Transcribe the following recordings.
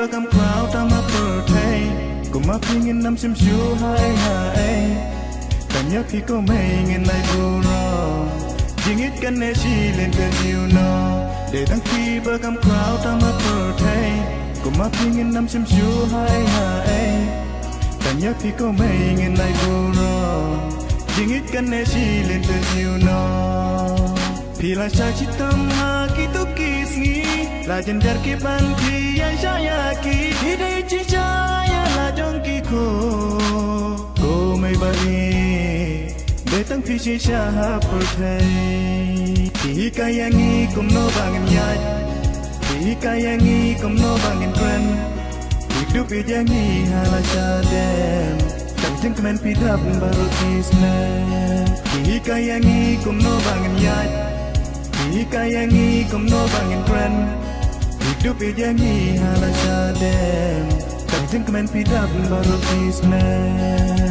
bơ cam crowd ta ma per thay cũng ma phi nghìn năm chim chú hai hai cảm nhớ khi có mây nghìn lại buồn rồi chỉ ít căn nè chỉ lên cơn yêu nó để tăng khi bơ cam crowd ta ma per thay cũng ma phi nghìn năm chim chú hai hai cảm nhớ khi có mây nghìn lại buồn rồi chỉ ít căn nè chỉ lên cơn yêu nó Pila chachi tamha kitu kisni la jendar ki banki ya shayaki hidai chichaya la jonki ko mai bari de tang phi chi sha ha per thai ti kayangi kum no bangan ya ti kayangi kum no bangan kran hidup ijangi hala sadem tang jeng kemen pidap baru kisna ti kayangi kum no bangan ya Kayangi kum no bangin kran hidup ijangi hala sadem tak jeng kemen pidap baru kismen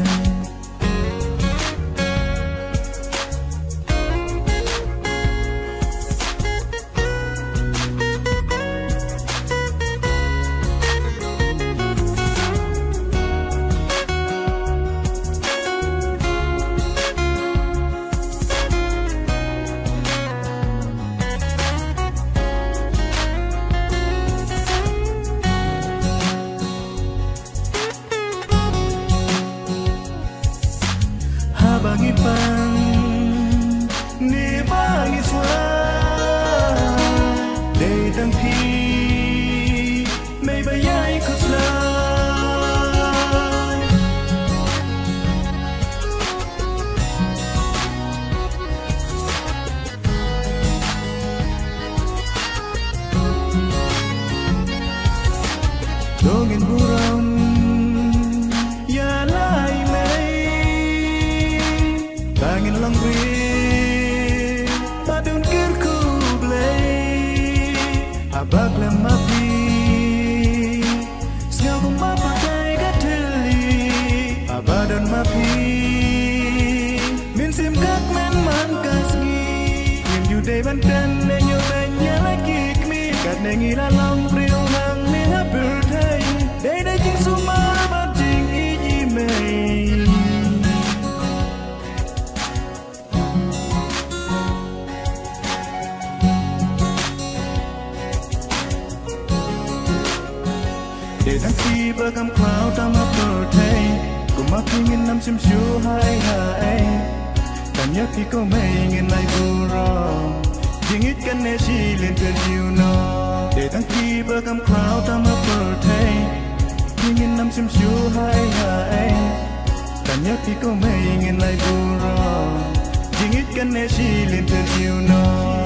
bangi pang ni bangi swa dei dang pi mai bayai khusla dongin buram Bangin long ri padun kir ku blay abak lam mapi sngau kum ma pakai gateli abadan mapi min sim kat men man kasgi nim yu day ban tan ne nyu ben ya lagi kmi kat ne ngi la long riu hang ne ha ber thai day day jing su ma ba jing i ji mei để tháng khi bơ cam crowd ta ma per thay cũng ma phi nghìn năm chim chú hai hai cảm nhớ khi có mây nghìn lại buồn rồi riêng ít căn nè chỉ lên cơn yêu nó để tháng khi bơ cam crowd ta ma per thay phi nghìn năm chim chú hai hai cảm nhớ khi có mây nghìn lại buồn rồi riêng ít căn nè chỉ lên cơn yêu nó